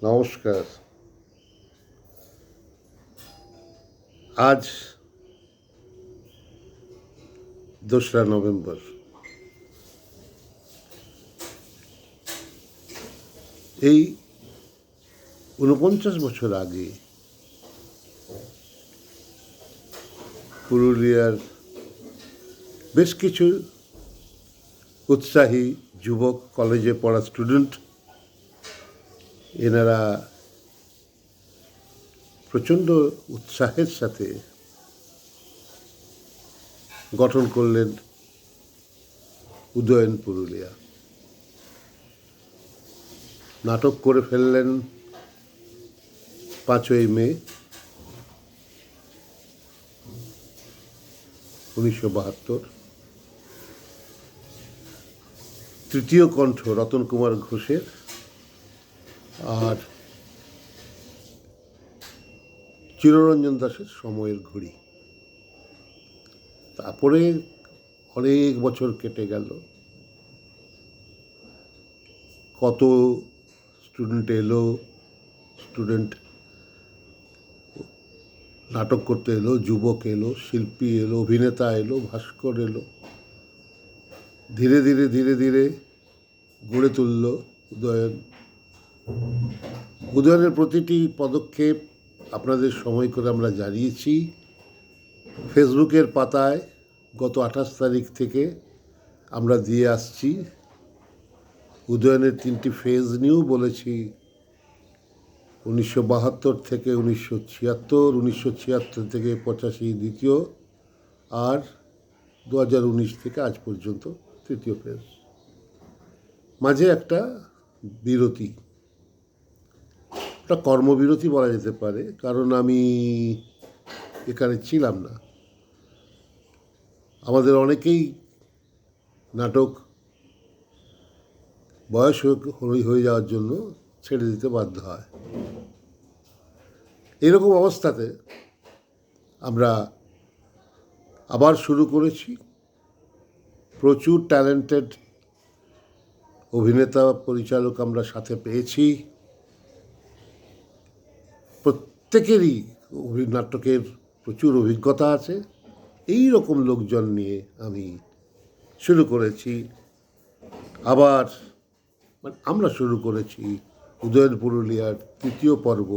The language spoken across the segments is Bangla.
নমস্কার। আজ ২রা নভেম্বর। এই ৪৯ বছর আগে পুরুলিয়ার বেশ কিছু উৎসাহী যুবক, কলেজে পড়া স্টুডেন্ট, এনারা প্রচণ্ড উৎসাহের সাথে গঠন করলেন উদয়ন পুরুলিয়া। নাটক করে ফেললেন ৫ই মে ১৯৭২। তৃতীয় কণ্ঠ রতন কুমার ঘোষের, আর চিররঞ্জন দাসের সময়ের ঘড়ি। তারপরে অনেক বছর কেটে গেল, কত স্টুডেন্ট এলো, স্টুডেন্ট নাটক করতে এলো, যুবক এলো, শিল্পী এলো, অভিনেতা এলো, ভাস্কর এলো। ধীরে ধীরে ধীরে ধীরে গড়ে তুলল উদয়ন। উদয়নের প্রতিটি পদক্ষেপ আপনাদের সময় করে আমরা জানিয়েছি। ফেসবুকের পাতায় গত ২৮ তারিখ থেকে আমরা দিয়ে আসছি। উদয়নের ৩টি ফেজ নিয়েও বলেছি। ১৯৭২ থেকে ১৯৭৬, ১৯৭৬ থেকে ৮৫ দ্বিতীয়, আর ২০১৯ থেকে আজ পর্যন্ত তৃতীয় ফেজ। মাঝে একটা বিরতি, একটা কর্মবিরতি বলা যেতে পারে, কারণ আমি এখানে ছিলাম না। আমাদের অনেকেই নাটক বয়স হয়ে যাওয়ার জন্য ছেড়ে দিতে বাধ্য হয়। এরকম অবস্থাতে আমরা আবার শুরু করেছি। প্রচুর ট্যালেন্টেড অভিনেতা, পরিচালক আমরা সাথে পেয়েছি। প্রত্যেকেরই নাটকের প্রচুর অভিজ্ঞতা আছে। এই রকম লোকজন নিয়ে আমি শুরু করেছি। আবার আমরা শুরু করেছি উদয়ন পুরুলিয়ার তৃতীয় পর্ব।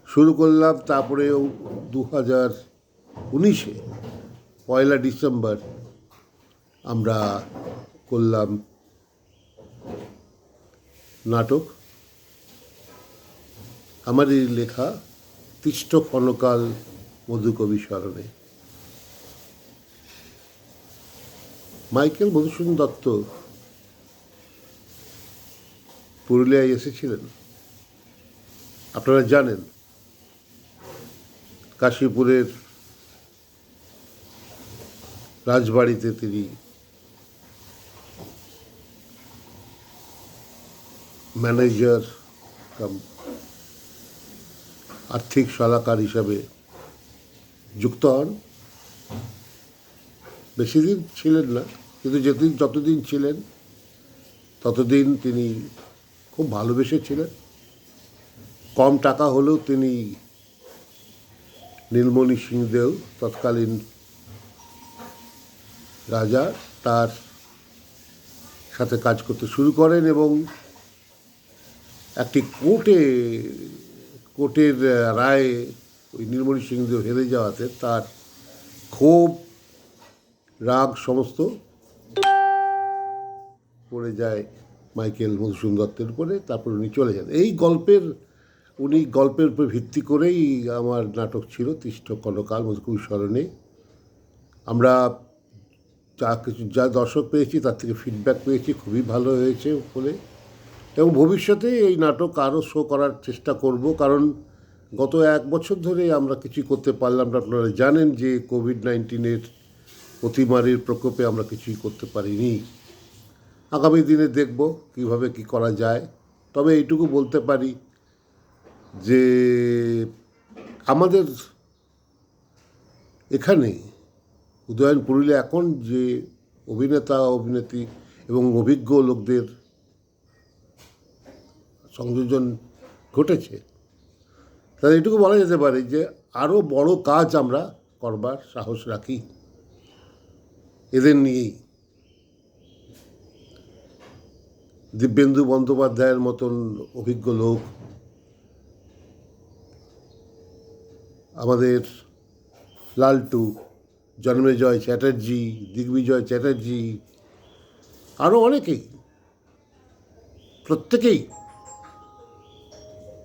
শুরু করলাম, তারপরে 2019-এ 1 ডিসেম্বর আমরা করলাম নাটক, আমারই লেখা তিষ্ঠ ক্ষণকাল মধুকবি স্মরণে। মাইকেল মধুসূদন দত্ত পুরুলিয়ায় এসেছিলেন, আপনারা জানেন। কাশীপুরের রাজবাড়িতে তিনি ম্যানেজার কাম আর্থিক সলাহকার হিসাবে যুক্ত হন। বেশি দিন ছিলেন না, কিন্তু যতদিন ছিলেন ততদিন তিনি খুব ভালোবেসেছিলেন। কম টাকা হলেও তিনি নীলমণি সিংদেও, তৎকালীন রাজা, তার সাথে কাজ করতে শুরু করেন এবং একটি কোর্টের রায়ে ওই নীলমণি সিংদেও হেরে যাওয়াতে তার ক্ষোভ, রাগ সমস্ত পড়ে যায় মাইকেল মধুসূদন দত্তের উপরে। তারপর উনি চলে যান। উনি গল্পের উপর ভিত্তি করেই আমার নাটক ছিল তিষ্ঠ ক্ষণকাল মধুকবি স্মরণে। আমরা যা দর্শক পেয়েছি তার থেকে ফিডব্যাক পেয়েছি, খুবই ভালো হয়েছে বলে। এবং ভবিষ্যতে এই নাটক আরও শো করার চেষ্টা করব, কারণ গত 1 বছর ধরে আমরা কিছু করতে পারলাম না। আপনারা জানেন যে কোভিড-19-এর অতিমারির প্রকোপে আমরা কিছুই করতে পারিনি। আগামী দিনে দেখব কিভাবে কি করা যায়। তবে এইটুকু বলতে পারি যে আমাদের এখানে উদয়ন পুরুলিয়া এখন যে অভিনেতা, অভিনেত্রী এবং অভিজ্ঞ লোকদের সংযোজন ঘটেছে। তাহলে এটুকু বলা যেতে পারে যে আরও বড় কাজ আমরা করবার সাহস রাখি এদের নিয়েই। দিব্যেন্দু বন্দ্যোপাধ্যায়ের মতন অভিজ্ঞ লোক, আমাদের লালটু, জন্মেজয় চ্যাটার্জি, দিগ্বিজয় চ্যাটার্জি, আরও অনেকেই, প্রত্যেকেই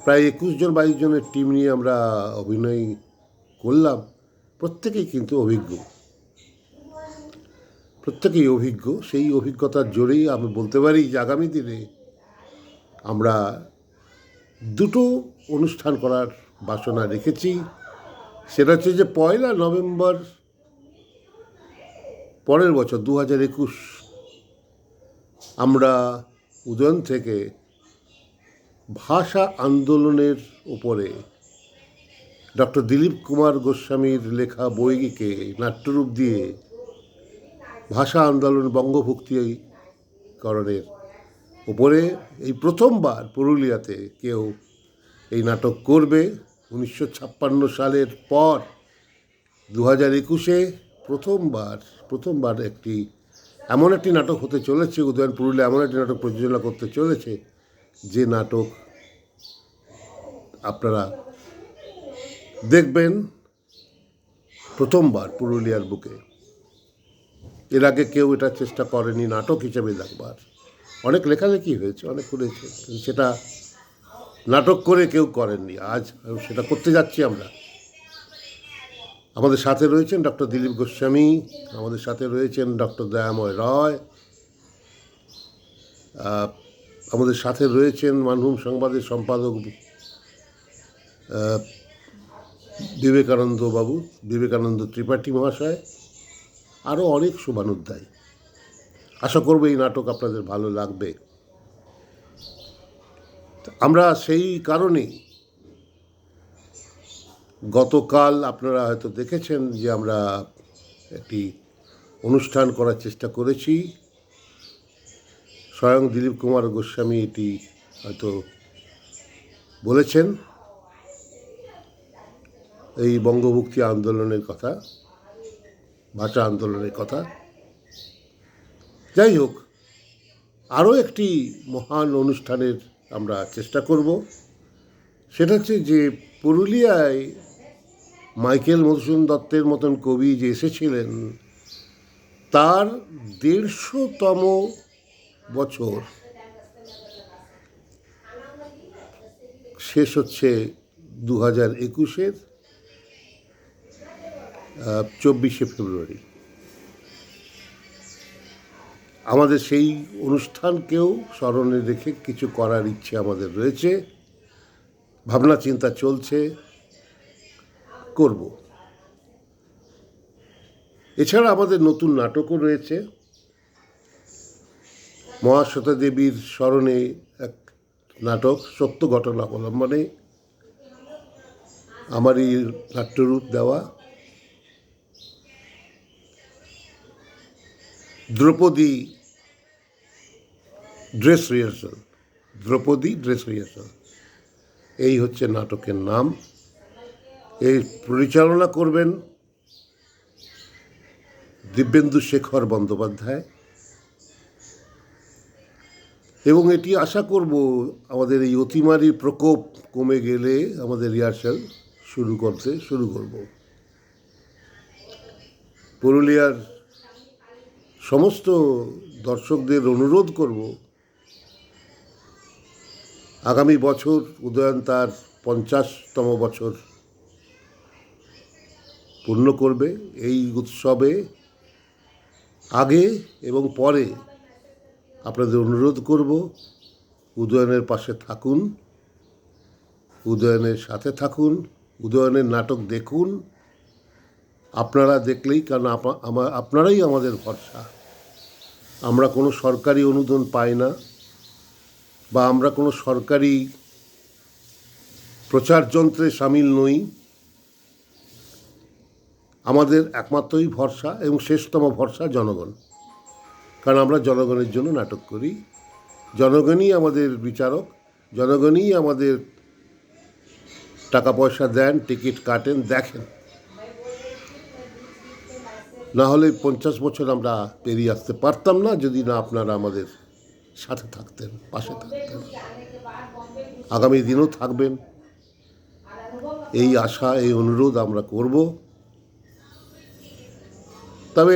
প্রায় 21-22 জনের টিম নিয়ে আমরা অভিনয় করলাম। প্রত্যেকেই কিন্তু অভিজ্ঞ, প্রত্যেকেই অভিজ্ঞ। সেই অভিজ্ঞতার জোরেই আমি বলতে পারি যে আগামী দিনে আমরা দুটো অনুষ্ঠান করার বাসনা রেখেছি। সেটা হচ্ছে যে 1 নভেম্বর পরের বছর 2021 আমরা উদয়ন থেকে ভাষা আন্দোলনের উপরে ডক্টর দিলীপ কুমার গোস্বামীর লেখা বইকে নাট্যরূপ দিয়ে ভাষা আন্দোলন বঙ্গভক্তিকরণের উপরে এই প্রথমবার পুরুলিয়াতে কেউ এই নাটক করবে। 1956 সালের পর 2021-এ প্রথমবার এমন একটি নাটক হতে চলেছে। উদয়ন পুরুলিয়া এমন একটি নাটক প্রযোজনা করতে চলেছে যে নাটক আপনারা দেখবেন প্রথমবার পুরুলিয়ার বুকে। এর আগে কেউ এটা চেষ্টা করেনি নাটক হিসেবে দেখবার। অনেক লেখালেখি হয়েছে, অনেক করেছে, সেটা নাটক করে কেউ করেননি। আজ সেটা করতে যাচ্ছি আমরা। আমাদের সাথে রয়েছেন ডক্টর দিলীপ গোস্বামী, আমাদের সাথে রয়েছেন ডক্টর দয়াময় রয়, আমাদের সাথে রয়েছেন মানভূম সংবাদের সম্পাদক বিবেকানন্দ ত্রিপাঠী মহাশয়, আরও অনেক শুভানুধ্যায়ী। আশা করব এই নাটক আপনাদের ভালো লাগবে। আমরা সেই কারণেই গতকাল আপনারা হয়তো দেখেছেন যে আমরা একটি অনুষ্ঠান করার চেষ্টা করেছি। স্বয়ং দিলীপ কুমার গোস্বামী এটি হয়তো বলেছেন, এই বঙ্গভক্তি আন্দোলনের কথা, ভাষা আন্দোলনের কথা। যাই হোক, আরও একটি মহান অনুষ্ঠানের আমরা চেষ্টা করব। সেটা হচ্ছে যে পুরুলিয়ায় মাইকেল মধুসূদন দত্তের মতন কবি যে এসেছিলেন, তার 150তম বছর শেষ হচ্ছে 2021-এর 24শে ফেব্রুয়ারি। আমাদের সেই অনুষ্ঠানকেও স্মরণে রেখে কিছু করার ইচ্ছে আমাদের রয়েছে, ভাবনা চিন্তা চলছে, করব। এছাড়া আমাদের নতুন নাটকও রয়েছে। মহাশ্বেতা দেবীর স্মরণে এক নাটক, সত্য ঘটনা অবলম্বনে আমারই নাট্যরূপ দেওয়া। দ্রৌপদী ড্রেস রিহার্সাল, এই হচ্ছে নাটকের নাম। এই পরিচালনা করবেন দিব্যেন্দু শেখর বন্দ্যোপাধ্যায়, এবং এটি আশা করব আমাদের এই অতিমারির প্রকোপ কমে গেলে আমাদের রিহার্সাল শুরু করব। পুরুলিয়ার সমস্ত দর্শকদের অনুরোধ করব, আগামী বছর উদয়ন তার 50তম বছর পূর্ণ করবে। এই উৎসবে আগে এবং পরে আপনাদের অনুরোধ করব, উদয়নের পাশে থাকুন, উদয়নের সাথে থাকুন, উদয়নের নাটক দেখুন। আপনারা দেখলেই, কারণ আপনারাই আমাদের ভরসা। আমরা কোনো সরকারি অনুদান পাই না, বা আমরা কোনো সরকারি প্রচার যন্ত্রে সামিল নই। আমাদের একমাত্রই ভরসা এবং শেষতম ভরসা জনগণ, কারণ আমরা জনগণের জন্য নাটক করি। জনগণই আমাদের বিচারক, জনগণই আমাদের টাকা পয়সা দেন, টিকিট কাটেন, দেখেন। না হলে 50 বছর আমরা পেরিয়ে আসতে পারতাম না যদি না আপনারা আমাদের সাথে থাকতেন, পাশে থাকতেন। আগামী দিনও থাকবেন, এই আশা, এই অনুরোধ আমরা করব। তবে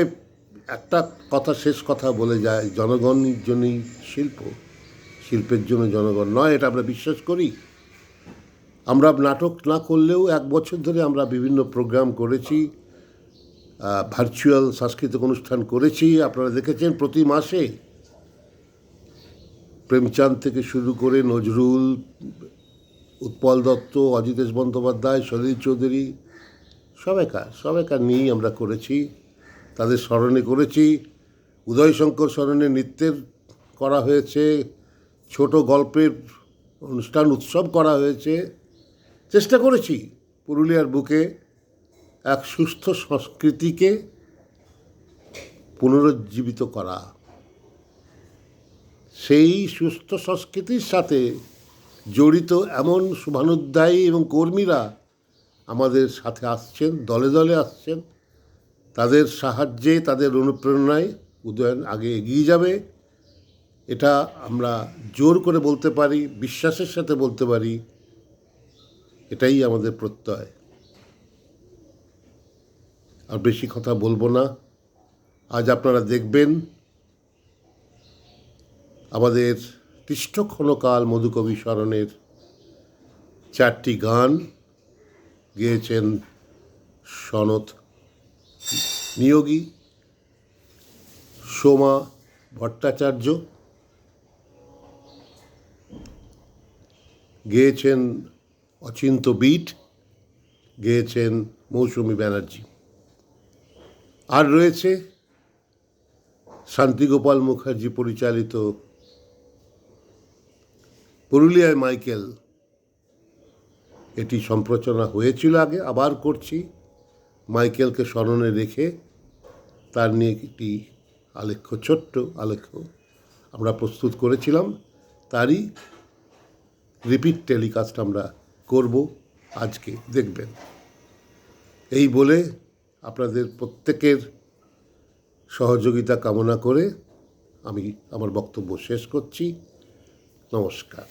একটা কথা, শেষ কথা বলে যায়, জনগণের জন্যই শিল্প, শিল্পের জন্য জনগণ নয়, এটা আমরা বিশ্বাস করি। আমরা নাটক না করলেও 1 বছর ধরে আমরা বিভিন্ন প্রোগ্রাম করেছি, ভার্চুয়াল সাংস্কৃতিক অনুষ্ঠান করেছি। আপনারা দেখেছেন প্রতি মাসে প্রেমচাঁদ থেকে শুরু করে নজরুল, উৎপল দত্ত, অজিতেশ বন্দ্যোপাধ্যায়, সলিল চৌধুরী, সবাইকার নিয়েই আমরা করেছি, তাদের স্মরণে করেছি। উদয়শঙ্কর স্মরণে নৃত্যের করা হয়েছে, ছোট গল্পের অনুষ্ঠান, উৎসব করা হয়েছে। চেষ্টা করেছি পুরুলিয়ার বুকে এক সুস্থ সংস্কৃতিকে পুনরুজ্জীবিত করা। সেই সুস্থ সংস্কৃতির সাথে জড়িত এমন শুভানুধ্যায়ী এবং কর্মীরা আমাদের সাথে আসছেন, দলে দলে আসছেন। তাদের সাহায্যে, তাদের অনুপ্রেরণায় উদয়ন আগে এগিয়ে যাবে, এটা আমরা জোর করে বলতে পারি, বিশ্বাসের সাথে বলতে পারি। এটাই আমাদের প্রত্যয়। আর বেশি কথা বলবো না। আজ আপনারা দেখবেন আমাদের কৃষ্ণক্ষণকাল মধুকবি স্মরণের 4টি গান গেয়েছেন সনৎ নিয়োগী, সোমা ভট্টাচার্য, গেয়েছেন অচিন্ত বিট, গেয়েছেন মৌসুমী ব্যানার্জি। আর রয়েছে শান্তিগোপাল মুখার্জি পরিচালিত পুরুলিয়ায় মাইকেল। এটি সম্প্রচারণা হয়েছিল আগে, আবার করছি। মাইকেলকে স্মরণে রেখে তার নিয়ে একটি আলেখ্য, ছোট্ট আলেখ্য আমরা প্রস্তুত করেছিলাম। তারই রিপিট টেলিকাস্ট আমরা করব আজকে, দেখবেন। এই বলে আপনাদের প্রত্যেকের সহযোগিতা কামনা করে আমি আমার বক্তব্য শেষ করছি। নমস্কার।